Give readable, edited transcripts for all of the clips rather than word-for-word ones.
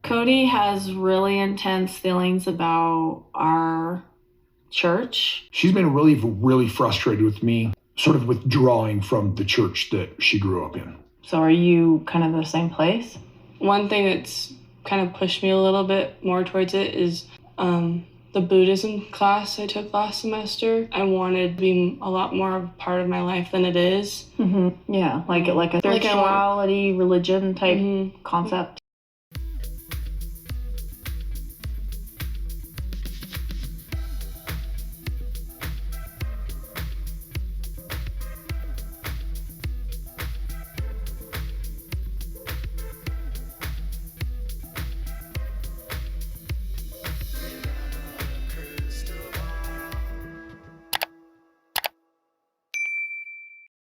Cody has really intense feelings about our church. She's been really frustrated with me, sort of withdrawing from the church that she grew up in. So are you kind of the same place? One thing that's kind of pushed me a little bit more towards it is the Buddhism class I took last semester. I wanted to be a lot more of a part of my life than it is. Mm-hmm. Yeah, like a spirituality, religion type concept.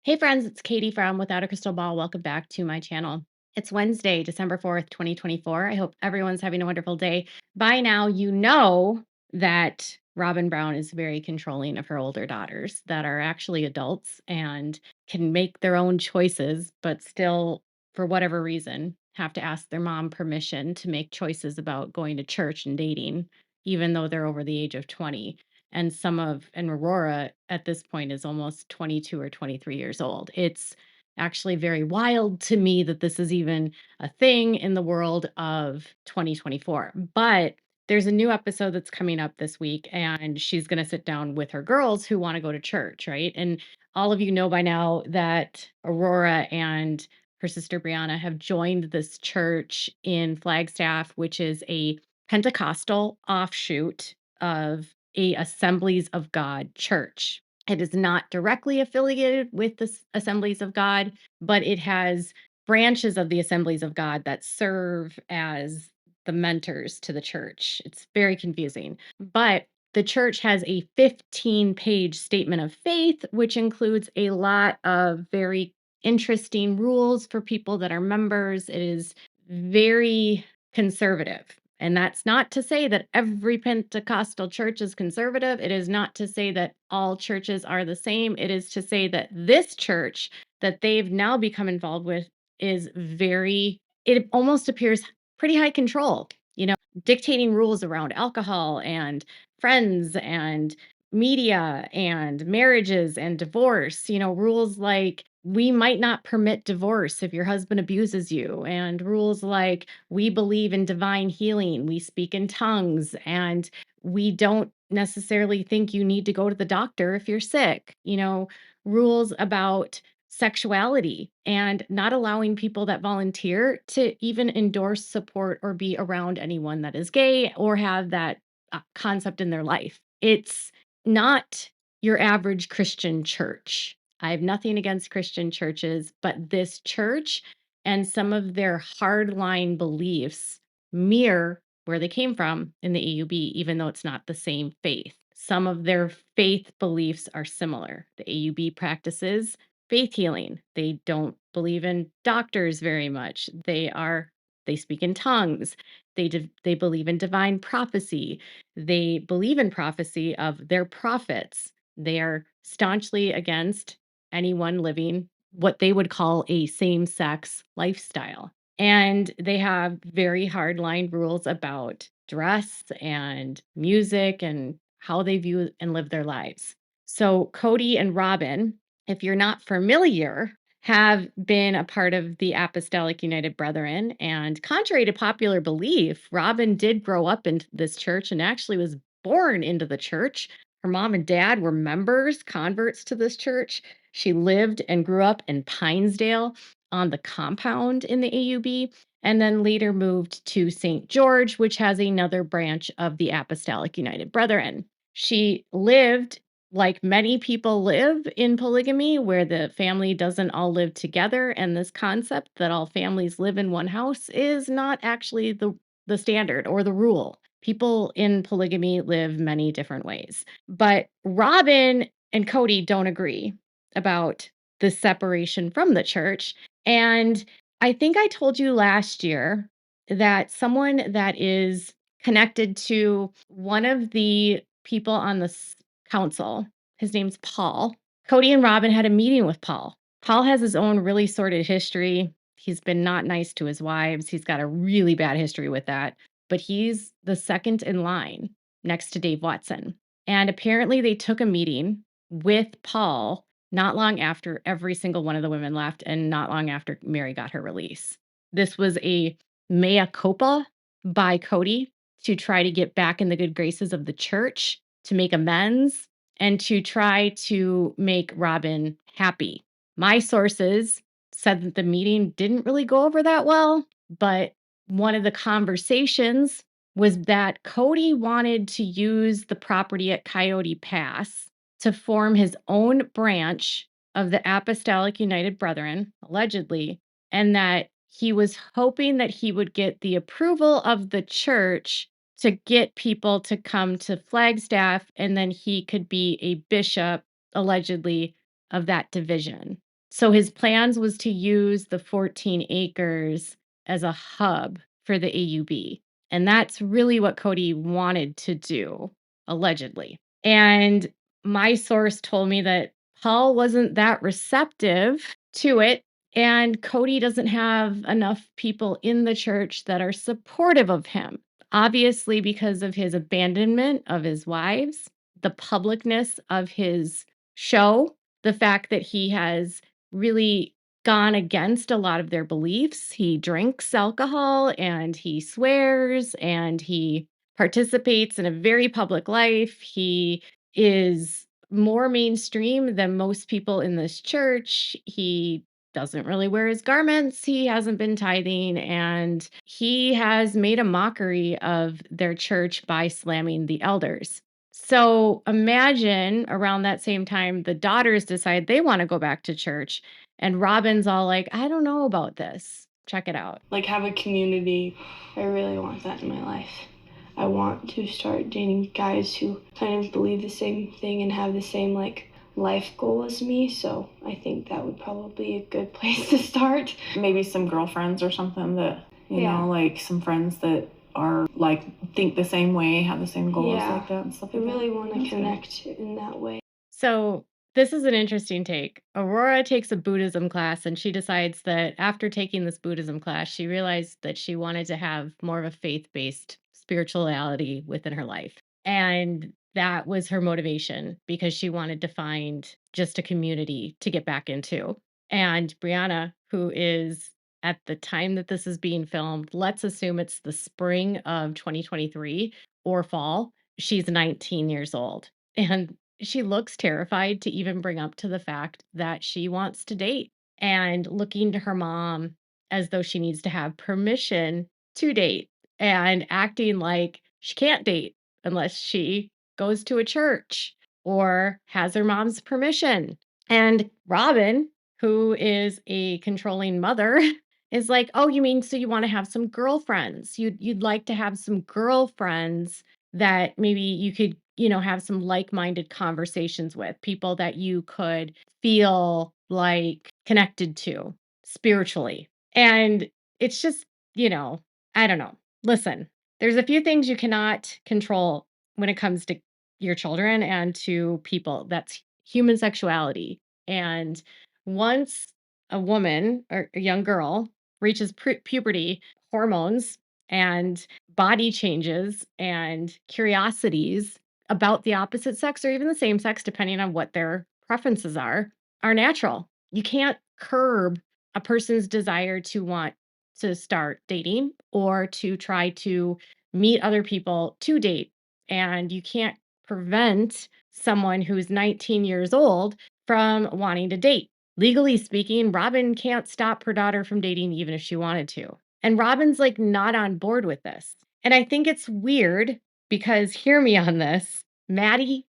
Hey friends, it's Katie from Without a Crystal Ball. Welcome back to my channel. It's Wednesday, December 4th, 2024. I hope everyone's having a wonderful day. By now, you know that Robyn Brown is very controlling of her older daughters that are actually adults and can make their own choices, but still, for whatever reason, have to ask their mom permission to make choices about going to church and dating, even though they're over the age of 20. And Aurora at this point is almost 22 or 23 years old. It's actually very wild to me that this is even a thing in the world of 2024. But there's a new episode that's coming up this week, and she's going to sit down with her girls who want to go to church, right? And all of you know by now that Aurora and her sister Brianna have joined this church in Flagstaff, which is a Pentecostal offshoot of a Assemblies of God church. It is not directly affiliated with the Assemblies of God, but it has branches of the Assemblies of God that serve as the mentors to the church. It's very confusing. But the church has a 15-page statement of faith, which includes a lot of very interesting rules for people that are members. It is very conservative. And that's not to say that every Pentecostal church is conservative. It is not to say that all churches are the same. It is to say that this church that they've now become involved with is it almost appears pretty high control, dictating rules around alcohol and friends and media and marriages and divorce, rules like we might not permit divorce if your husband abuses you, and rules like we believe in divine healing, we speak in tongues, and we don't necessarily think you need to go to the doctor if you're sick. Rules about sexuality and not allowing people that volunteer to even endorse, support, or be around anyone that is gay or have that concept in their life. It's not your average Christian church. I have nothing against Christian churches, but this church and some of their hardline beliefs mirror where they came from in the AUB, even though it's not the same faith. Some of their faith beliefs are similar. The AUB practices faith healing. They don't believe in doctors very much. They speak in tongues. They believe in divine prophecy. They believe in prophecy of their prophets. They are staunchly against anyone living what they would call a same-sex lifestyle. And they have very hardline rules about dress and music and how they view and live their lives. So Cody and Robyn, if you're not familiar, have been a part of the Apostolic United Brethren. And contrary to popular belief, Robyn did grow up in this church and actually was born into the church. Her mom and dad were members, converts to this church. She lived and grew up in Pinesdale on the compound in the AUB, and then later moved to St. George, which has another branch of the Apostolic United Brethren. She lived like many people live in polygamy, where the family doesn't all live together, and this concept that all families live in one house is not actually the standard or the rule. People in polygamy live many different ways. But Robyn and Cody don't agree about the separation from the church. And I think I told you last year that someone that is connected to one of the people on the council, his name's Paul. Cody and Robyn had a meeting with Paul. Paul has his own really sordid history. He's been not nice to his wives. He's got a really bad history with that. But he's the second in line next to Dave Watson. And apparently they took a meeting with Paul not long after every single one of the women left and not long after Mary got her release. This was a mea culpa by Cody to try to get back in the good graces of the church, to make amends, and to try to make Robyn happy. My sources said that the meeting didn't really go over that well, but one of the conversations was that Cody wanted to use the property at Coyote Pass to form his own branch of the Apostolic United Brethren, allegedly, and that he was hoping that he would get the approval of the church to get people to come to Flagstaff, and then he could be a bishop, allegedly, of that division. So his plans was to use the 14 acres as a hub for the AUB. And that's really what Cody wanted to do, allegedly. And my source told me that Paul wasn't that receptive to it. And Cody doesn't have enough people in the church that are supportive of him. Obviously, because of his abandonment of his wives, the publicness of his show, the fact that he has really gone against a lot of their beliefs. He drinks alcohol and he swears and he participates in a very public life. He is more mainstream than most people in this church. He doesn't really wear his garments. He hasn't been tithing, and he has made a mockery of their church by slamming the elders. So imagine around that same time, the daughters decide they want to go back to church, and Robyn's all like, I don't know about this. Check it out. Like, have a community. I really want that in my life. I want to start dating guys who kind of believe the same thing and have the same, like, life goal as me. So I think that would probably be a good place to start. Maybe some girlfriends or something that, you Yeah. know, like some friends that are like think the same way, have the same goals Yeah. like that and stuff I like really that. want to That's good. connect in that way. So this is an interesting take. Aurora takes a Buddhism class, and she decides that after taking this Buddhism class, she realized that she wanted to have more of a faith-based spirituality within her life. And that was her motivation, because she wanted to find just a community to get back into. And Brianna, who is at the time that this is being filmed, let's assume it's the spring of 2023 or fall, she's 19 years old. And she looks terrified to even bring up to the fact that she wants to date, and looking to her mom as though she needs to have permission to date, and acting like she can't date unless she goes to a church or has her mom's permission. And Robyn, who is a controlling mother, is like, "Oh, you mean so you want to have some girlfriends? You'd like to have some girlfriends that maybe you could, have some like-minded conversations with, people that you could feel like connected to spiritually." And it's just, I don't know. Listen, there's a few things you cannot control when it comes to your children and to people. That's human sexuality. And once a woman or a young girl reaches puberty, hormones and body changes and curiosities about the opposite sex or even the same sex, depending on what their preferences are natural. You can't curb a person's desire to want to start dating or to try to meet other people to date. And you can't prevent someone who's 19 years old from wanting to date. Legally speaking, Robyn can't stop her daughter from dating even if she wanted to. And Robyn's like not on board with this. And I think it's weird because, hear me on this, Maddie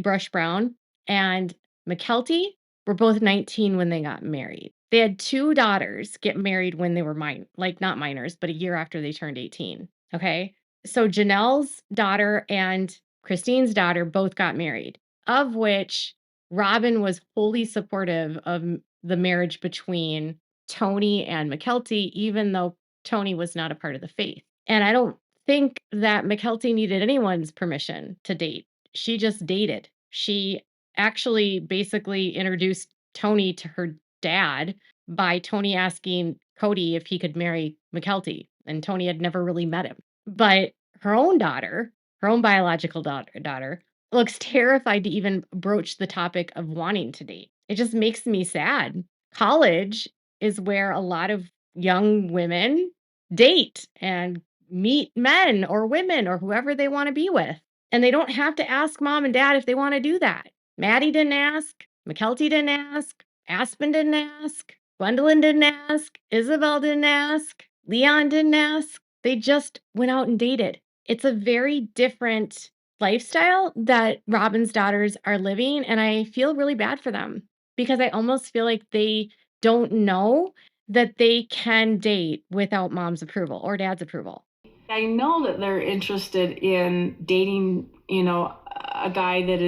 Brush Brown and McKelty were both 19 when they got married. They had two daughters get married when they were not minors, but a year after they turned 18. Okay. So Janelle's daughter and Christine's daughter both got married, of which Robyn was wholly supportive of the marriage between Tony and McKelty, even though Tony was not a part of the faith. And I don't think that McKelty needed anyone's permission to date. She just dated. She actually basically introduced Tony to her dad by Tony asking Cody if he could marry McKelty, and Tony had never really met him. But her own daughter, her own biological daughter, looks terrified to even broach the topic of wanting to date. It just makes me sad. College is where a lot of young women date and meet men or women or whoever they want to be with. And they don't have to ask mom and dad if they want to do that. Maddie didn't ask. McKelty didn't ask. Aspen didn't ask. Gwendolyn didn't ask. Isabel didn't ask. Leon didn't ask. They just went out and dated. It's a very different lifestyle that Robyn's daughters are living, and I feel really bad for them because I almost feel like they don't know that they can date without mom's approval or dad's approval. I know that they're interested in dating, a guy that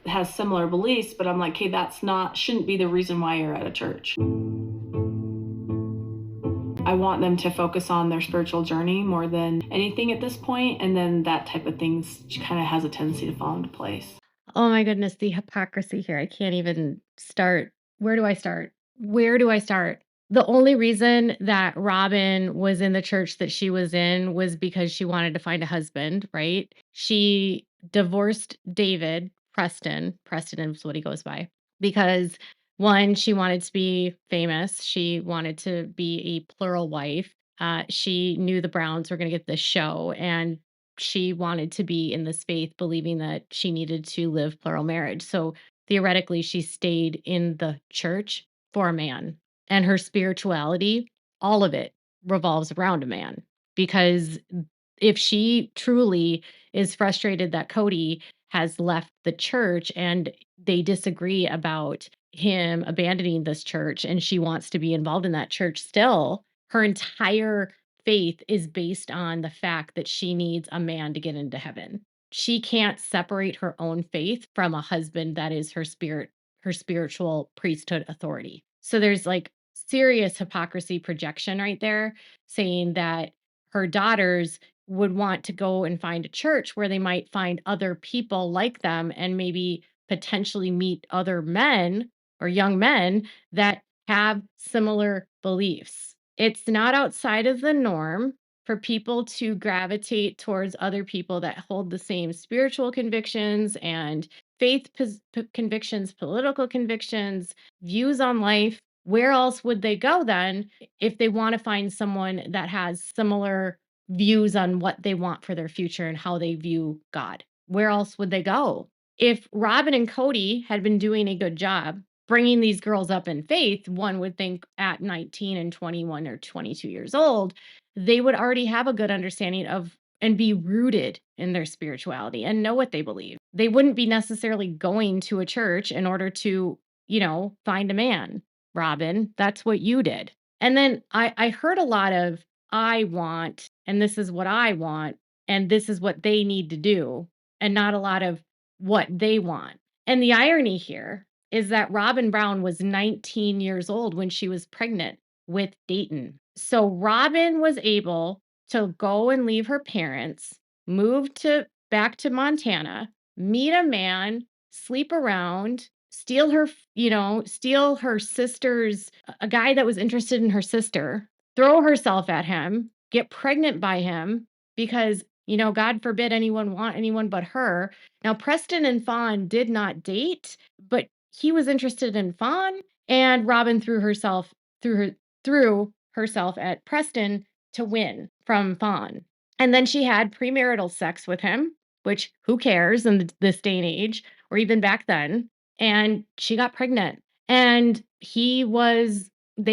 has similar beliefs, but I'm like, hey, shouldn't be the reason why you're at a church. I want them to focus on their spiritual journey more than anything at this point, and then that type of things kind of has a tendency to fall into place. Oh my goodness, the hypocrisy here. I can't even start. Where do I start? Where do I start? The only reason that Robyn was in the church that she was in was because she wanted to find a husband, right? She divorced David, Preston is what he goes by, because one, she wanted to be famous. She wanted to be a plural wife. She knew the Browns were going to get this show, and she wanted to be in this faith, believing that she needed to live plural marriage. So theoretically, she stayed in the church for a man, and her spirituality, all of it revolves around a man. Because if she truly is frustrated that Cody has left the church and they disagree about him abandoning this church and she wants to be involved in that church still, her entire faith is based on the fact that she needs a man to get into heaven. She can't separate her own faith from a husband that is her spiritual priesthood authority. So there's like serious hypocrisy projection right there, saying that her daughters would want to go and find a church where they might find other people like them and maybe potentially meet other men or young men that have similar beliefs. It's not outside of the norm for people to gravitate towards other people that hold the same spiritual convictions and faith convictions, political convictions, views on life. Where else would they go then if they want to find someone that has similar views on what they want for their future and how they view God? Where else would they go? If Robyn and Cody had been doing a good job bringing these girls up in faith, one would think at 19 and 21 or 22 years old, they would already have a good understanding of and be rooted in their spirituality and know what they believe. They wouldn't be necessarily going to a church in order to, find a man. Robyn, that's what you did. And then I heard a lot of, I want, and this is what I want, and this is what they need to do, and not a lot of what they want. And the irony here is that Robyn Brown was 19 years old when she was pregnant with Dayton. So Robyn was able to go and leave her parents, move back to Montana, meet a man, sleep around, steal her sister's, a guy that was interested in her sister, throw herself at him, get pregnant by him because, God forbid anyone want anyone but her. Now, Preston and Fawn did not date, but he was interested in Fawn, and Robyn threw herself at Preston to win from Fawn. And then she had premarital sex with him, which who cares in this day and age, or even back then. And she got pregnant. And they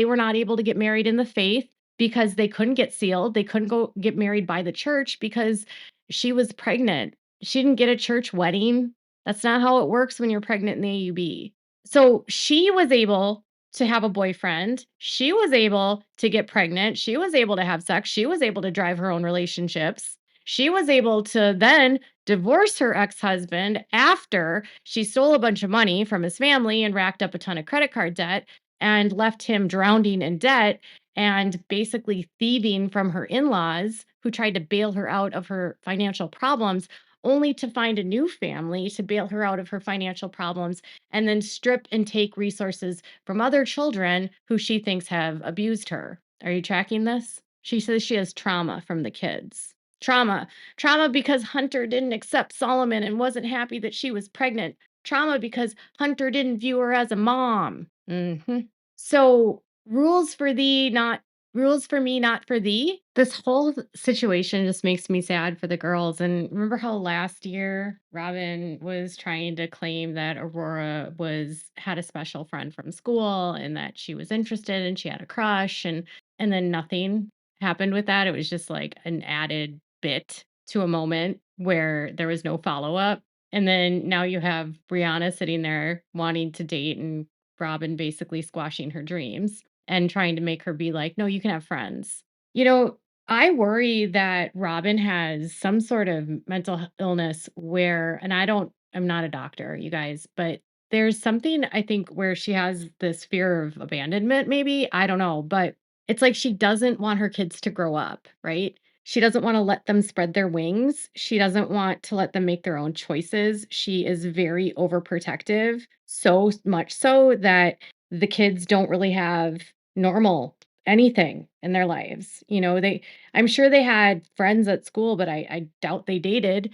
were not able to get married in the faith because they couldn't get sealed. They couldn't go get married by the church because she was pregnant. She didn't get a church wedding. That's not how it works when you're pregnant in the AUB. So she was able to have a boyfriend. She was able to get pregnant. She was able to have sex. She was able to drive her own relationships. She was able to then divorce her ex-husband after she stole a bunch of money from his family and racked up a ton of credit card debt and left him drowning in debt and basically thieving from her in-laws who tried to bail her out of her financial problems, only to find a new family to bail her out of her financial problems and then strip and take resources from other children who she thinks have abused her. Are you tracking this? She says she has trauma from the kids. Trauma. Trauma because Hunter didn't accept Solomon and wasn't happy that she was pregnant. Trauma because Hunter didn't view her as a mom. So, rules for me, not for thee. This whole situation just makes me sad for the girls. And remember how last year Robyn was trying to claim that Aurora had a special friend from school and that she was interested and she had a crush, and then nothing happened with that. It was just like an added bit to a moment where there was no follow-up. And then now you have Brianna sitting there wanting to date and Robyn basically squashing her dreams and trying to make her be like, "No, you can have friends." You know, I worry that Robyn has some sort of mental illness where, and I'm not a doctor, you guys, but there's something I think where she has this fear of abandonment, maybe. I don't know, but it's like she doesn't want her kids to grow up, right? She doesn't want to let them spread their wings. She doesn't want to let them make their own choices. She is very overprotective, so much so that the kids don't really have normal anything in their lives. I'm sure they had friends at school, but I doubt they dated.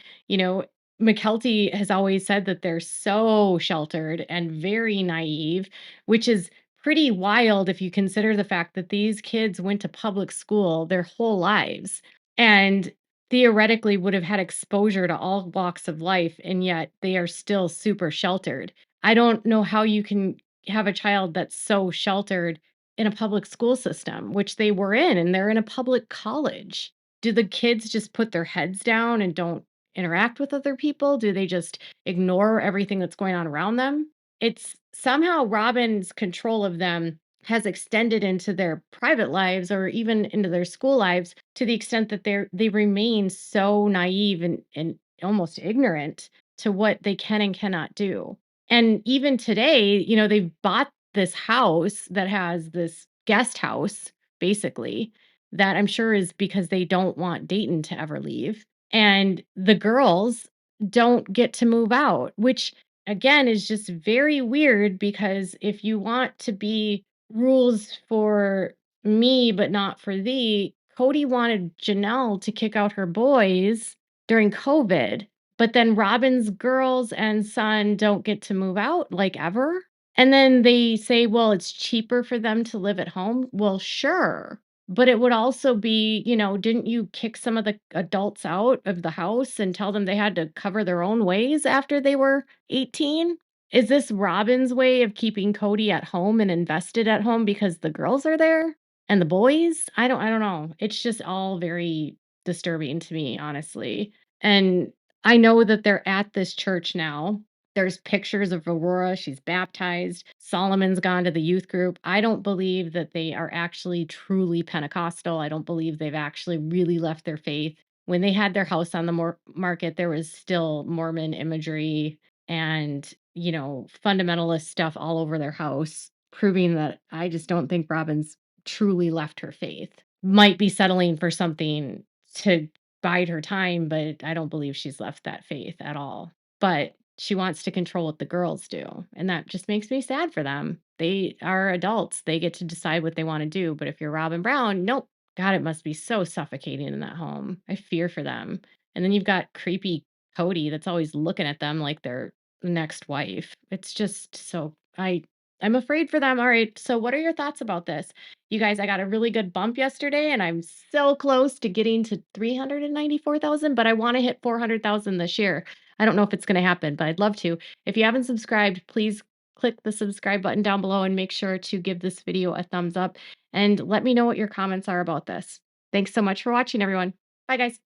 McKelty has always said that they're so sheltered and very naive, which is pretty wild if you consider the fact that these kids went to public school their whole lives and theoretically would have had exposure to all walks of life, and yet they are still super sheltered. I don't know how you can have a child that's so sheltered in a public school system, which they were in, and they're in a public college. Do the kids just put their heads down and don't interact with other people? Do they just ignore everything that's going on around them? It's somehow Robin's control of them has extended into their private lives or even into their school lives to the extent that they remain so naive and almost ignorant to what they can and cannot do. And even today, they've bought this house that has this guest house, basically, that I'm sure is because they don't want Dayton to ever leave. And the girls don't get to move out, which again is just very weird because if you want to be rules for me, but not for thee, Cody wanted Janelle to kick out her boys during COVID, but then Robin's girls and son don't get to move out like ever. And then they say, well, it's cheaper for them to live at home. Well, sure. But it would also be, didn't you kick some of the adults out of the house and tell them they had to cover their own ways after they were 18? Is this Robin's way of keeping Cody at home and invested at home because the girls are there and the boys? I don't know. It's just all very disturbing to me, honestly. And I know that they're at this church now. There's pictures of Aurora. She's baptized. Solomon's gone to the youth group. I don't believe that they are actually truly Pentecostal. I don't believe they've actually really left their faith. When they had their house on the market, there was still Mormon imagery and, fundamentalist stuff all over their house, proving that I just don't think Robin's truly left her faith. Might be settling for something to bide her time, but I don't believe she's left that faith at all. But she wants to control what the girls do, and that just makes me sad for them. They are adults. They get to decide what they want to do, but if you're Robyn Brown, nope. God, it must be so suffocating in that home. I fear for them. And then you've got creepy Cody that's always looking at them like they're the next wife. It's just so I'm afraid for them. All right. So what are your thoughts about this? You guys, I got a really good bump yesterday and I'm so close to getting to 394,000, but I want to hit 400,000 this year. I don't know if it's going to happen, but I'd love to. If you haven't subscribed, please click the subscribe button down below and make sure to give this video a thumbs up and let me know what your comments are about this. Thanks so much for watching, everyone. Bye, guys.